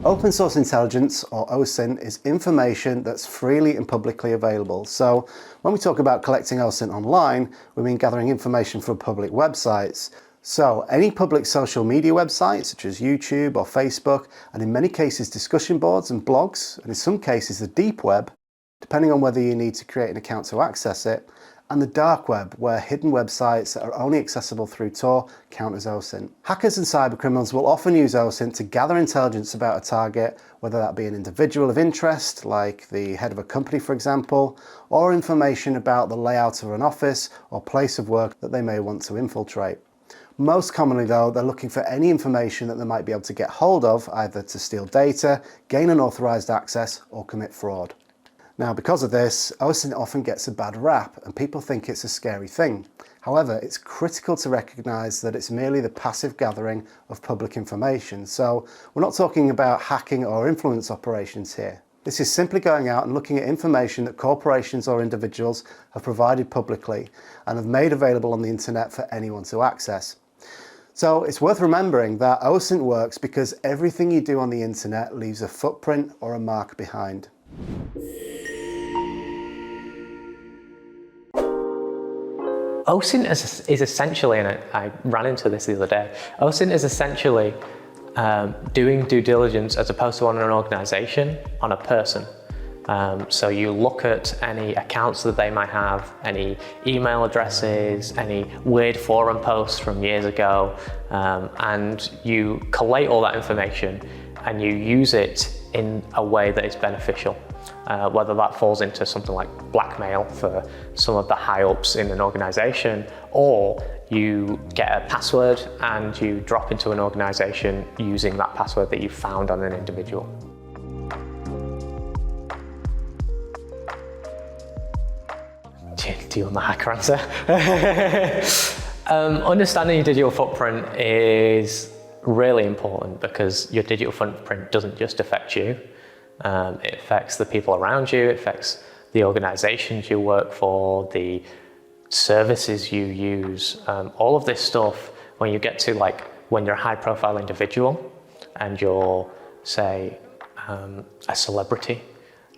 Open source intelligence, or OSINT, is information that's freely and publicly available. So when we talk about collecting OSINT online, we mean gathering information from public websites. So any public social media websites such as YouTube or Facebook, and in many cases discussion boards and blogs, and in some cases the deep web, depending on whether you need to create an account to access it, and the dark web, where hidden websites that are only accessible through Tor count as OSINT. Hackers and cybercriminals will often use OSINT to gather intelligence about a target, whether that be an individual of interest, like the head of a company for example, or information about the layout of an office or place of work that they may want to infiltrate. Most commonly though, they're looking for any information that they might be able to get hold of, either to steal data, gain unauthorized access, or commit fraud. Now, because of this, OSINT often gets a bad rap and people think it's a scary thing. However, it's critical to recognise that it's merely the passive gathering of public information. So we're not talking about hacking or influence operations here. This is simply going out and looking at information that corporations or individuals have provided publicly and have made available on the internet for anyone to access. So it's worth remembering that OSINT works because everything you do on the internet leaves a footprint or a mark behind. OSINT is essentially, and I ran into this the other day, OSINT is essentially doing due diligence as opposed to on an organisation, on a person. So you look at any accounts that they might have, any email addresses, any weird forum posts from years ago, and you collate all that information and you use it in a way that is beneficial. Whether that falls into something like blackmail for some of the high-ups in an organisation, or you get a password and you drop into an organisation using that password that you found on an individual. Do you want the hacker answer? Understanding your digital footprint is really important because your digital footprint doesn't just affect you. It affects the people around you, it affects the organizations you work for, the services you use, all of this stuff. When you get to when you're a high profile individual and you're, say, a celebrity,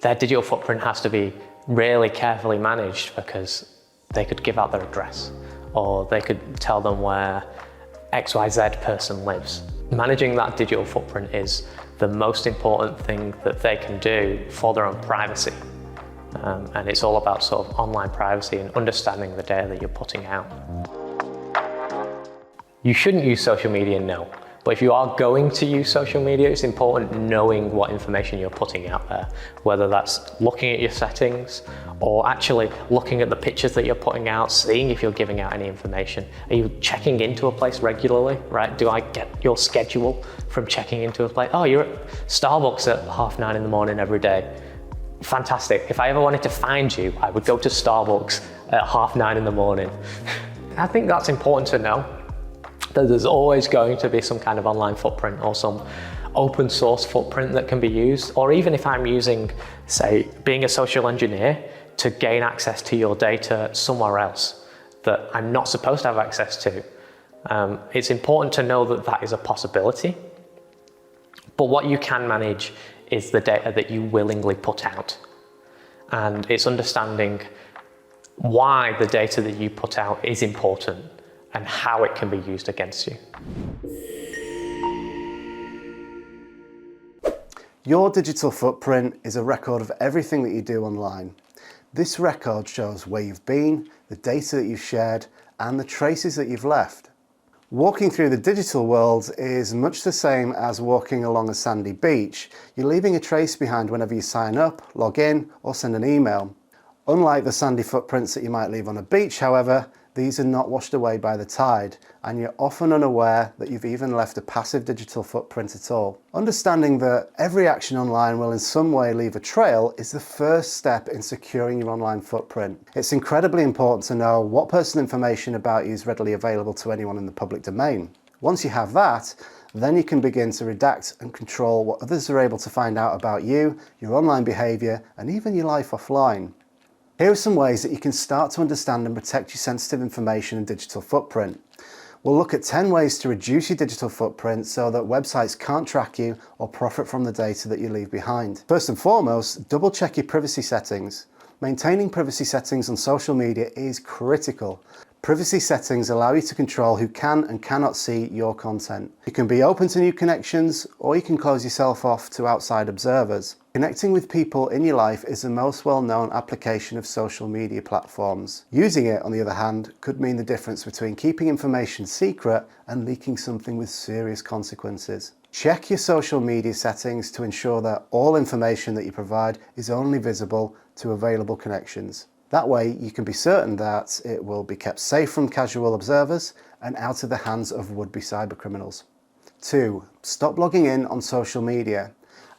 their digital footprint has to be really carefully managed because they could give out their address or they could tell them where XYZ person lives. Managing that digital footprint is the most important thing that they can do for their own privacy. And it's all about sort of online privacy and understanding the data that you're putting out. You shouldn't use social media, no. But if you are going to use social media, it's important knowing what information you're putting out there, whether that's looking at your settings or actually looking at the pictures that you're putting out, seeing if you're giving out any information. Are you checking into a place regularly, right? Do I get your schedule from checking into a place? Oh, you're at Starbucks at 9:30 in the morning every day. Fantastic. If I ever wanted to find you, I would go to Starbucks at 9:30 in the morning. I think that's important to know. That there's always going to be some kind of online footprint or some open source footprint that can be used. Or even if I'm using, say, being a social engineer to gain access to your data somewhere else that I'm not supposed to have access to, it's important to know that that is a possibility. But what you can manage is the data that you willingly put out. And it's understanding why the data that you put out is important and how it can be used against you. Your digital footprint is a record of everything that you do online. This record shows where you've been, the data that you've shared, and the traces that you've left. Walking through the digital world is much the same as walking along a sandy beach. You're leaving a trace behind whenever you sign up, log in, or send an email. Unlike the sandy footprints that you might leave on a beach, however, these are not washed away by the tide, and you're often unaware that you've even left a passive digital footprint at all. Understanding that every action online will in some way leave a trail is the first step in securing your online footprint. It's incredibly important to know what personal information about you is readily available to anyone in the public domain. Once you have that, then you can begin to redact and control what others are able to find out about you, your online behaviour, and even your life offline. Here are some ways that you can start to understand and protect your sensitive information and digital footprint. We'll look at 10 ways to reduce your digital footprint so that websites can't track you or profit from the data that you leave behind. First and foremost, double check your privacy settings. Maintaining privacy settings on social media is critical. Privacy settings allow you to control who can and cannot see your content. You can be open to new connections, or you can close yourself off to outside observers. Connecting with people in your life is the most well-known application of social media platforms. Using it, on the other hand, could mean the difference between keeping information secret and leaking something with serious consequences. Check your social media settings to ensure that all information that you provide is only visible to available connections. That way you can be certain that it will be kept safe from casual observers and out of the hands of would-be cybercriminals. 2. Stop logging in on social media.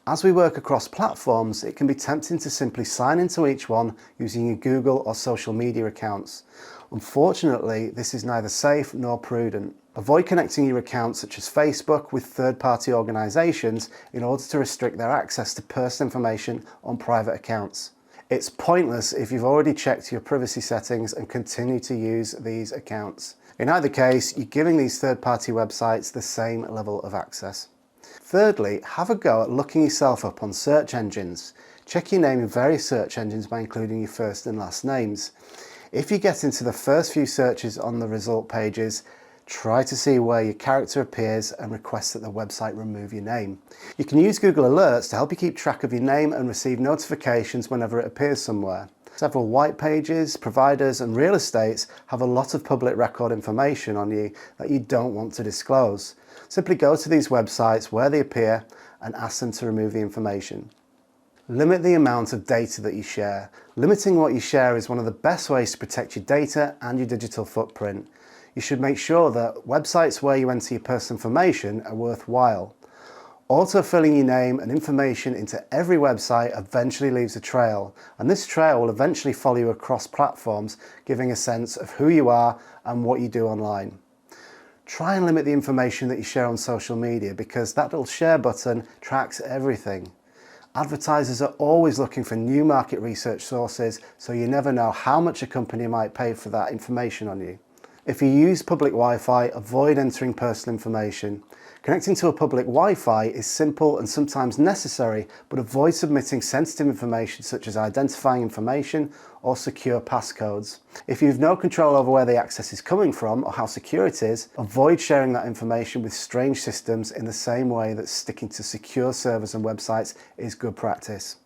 As we work across platforms, it can be tempting to simply sign into each one using your Google or social media accounts. Unfortunately, this is neither safe nor prudent. Avoid connecting your accounts such as Facebook with third-party organisations in order to restrict their access to personal information on private accounts. It's pointless if you've already checked your privacy settings and continue to use these accounts. In either case, you're giving these third-party websites the same level of access. Thirdly, have a go at looking yourself up on search engines. Check your name in various search engines by including your first and last names. If you get into the first few searches on the result pages, try to see where your character appears and request that the website remove your name. You can use Google Alerts to help you keep track of your name and receive notifications whenever it appears somewhere. Several white pages, providers and real estates have a lot of public record information on you that you don't want to disclose. Simply go to these websites where they appear and ask them to remove the information. Limit the amount of data that you share. Limiting what you share is one of the best ways to protect your data and your digital footprint. You should make sure that websites where you enter your personal information are worthwhile. Auto-filling your name and information into every website eventually leaves a trail, and this trail will eventually follow you across platforms, giving a sense of who you are and what you do online. Try and limit the information that you share on social media because that little share button tracks everything. Advertisers are always looking for new market research sources, so you never know how much a company might pay for that information on you. If you use public Wi-Fi, avoid entering personal information. Connecting to a public Wi-Fi is simple and sometimes necessary, but avoid submitting sensitive information such as identifying information or secure passcodes. If you have no control over where the access is coming from or how secure it is, avoid sharing that information with strange systems in the same way that sticking to secure servers and websites is good practice.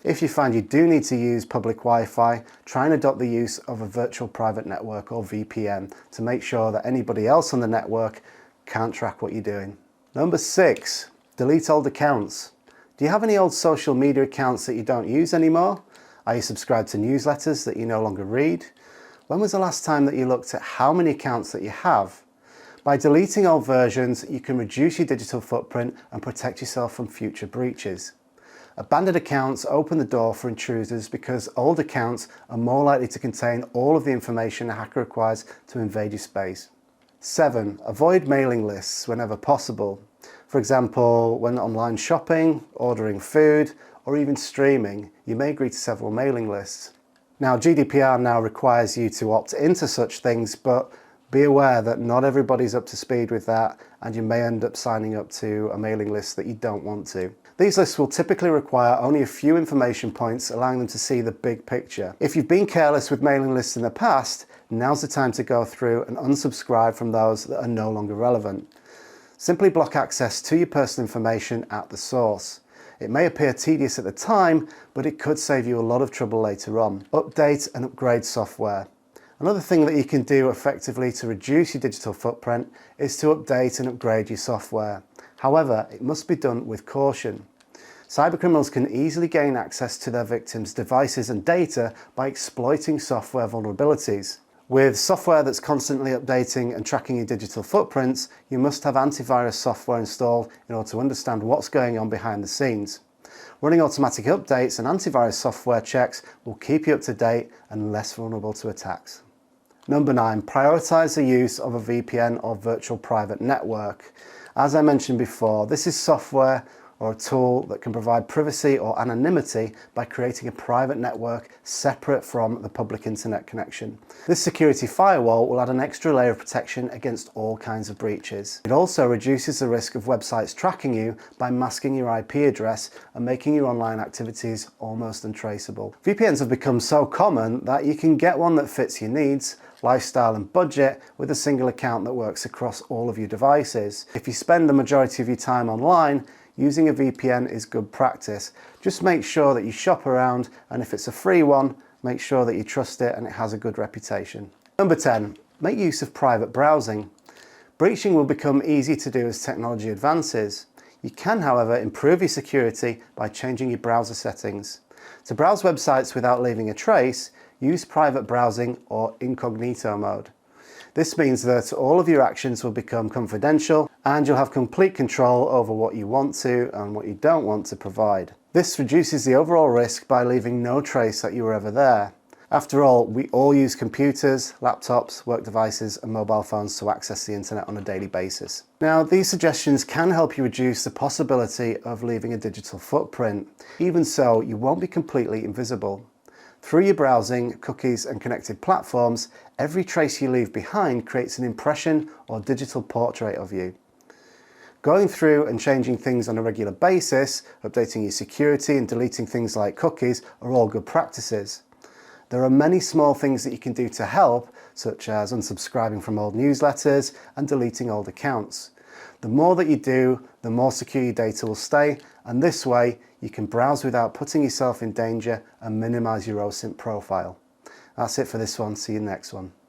If you find you do need to use public Wi-Fi, try and adopt the use of a virtual private network or VPN to make sure that anybody else on the network can't track what you're doing. Number 6, delete old accounts. Do you have any old social media accounts that you don't use anymore? Are you subscribed to newsletters that you no longer read? When was the last time that you looked at how many accounts that you have? By deleting old versions, you can reduce your digital footprint and protect yourself from future breaches. Abandoned accounts open the door for intruders because old accounts are more likely to contain all of the information a hacker requires to invade your space. 7. Avoid mailing lists whenever possible. For example, when online shopping, ordering food, or even streaming, you may agree to several mailing lists. Now, GDPR now requires you to opt into such things, but be aware that not everybody's up to speed with that, and you may end up signing up to a mailing list that you don't want to. These lists will typically require only a few information points, allowing them to see the big picture. If you've been careless with mailing lists in the past, now's the time to go through and unsubscribe from those that are no longer relevant. Simply block access to your personal information at the source. It may appear tedious at the time, but it could save you a lot of trouble later on. Update and upgrade software. Another thing that you can do effectively to reduce your digital footprint is to update and upgrade your software. However, it must be done with caution. Cybercriminals can easily gain access to their victims' devices and data by exploiting software vulnerabilities. With software that's constantly updating and tracking your digital footprints, you must have antivirus software installed in order to understand what's going on behind the scenes. Running automatic updates and antivirus software checks will keep you up to date and less vulnerable to attacks. Number 9, prioritize the use of a VPN or virtual private network. As I mentioned before, this is software or a tool that can provide privacy or anonymity by creating a private network separate from the public internet connection. This security firewall will add an extra layer of protection against all kinds of breaches. It also reduces the risk of websites tracking you by masking your IP address and making your online activities almost untraceable. VPNs have become so common that you can get one that fits your needs, lifestyle and budget with a single account that works across all of your devices. If you spend the majority of your time online, using a VPN is good practice. Just make sure that you shop around, and if it's a free one, make sure that you trust it and it has a good reputation. Number 10, make use of private browsing. Breaching will become easy to do as technology advances. You can, however, improve your security by changing your browser settings. To browse websites without leaving a trace, use private browsing or Incognito mode. This means that all of your actions will become confidential and you'll have complete control over what you want to and what you don't want to provide. This reduces the overall risk by leaving no trace that you were ever there. After all, we all use computers, laptops, work devices and mobile phones to access the internet on a daily basis. Now, these suggestions can help you reduce the possibility of leaving a digital footprint. Even so, you won't be completely invisible. Through your browsing, cookies and connected platforms, every trace you leave behind creates an impression or digital portrait of you. Going through and changing things on a regular basis, updating your security and deleting things like cookies are all good practices. There are many small things that you can do to help, such as unsubscribing from old newsletters and deleting old accounts. The more that you do, the more secure your data will stay, and this way you can browse without putting yourself in danger and minimize your OSINT profile. That's it for this one. See you next one.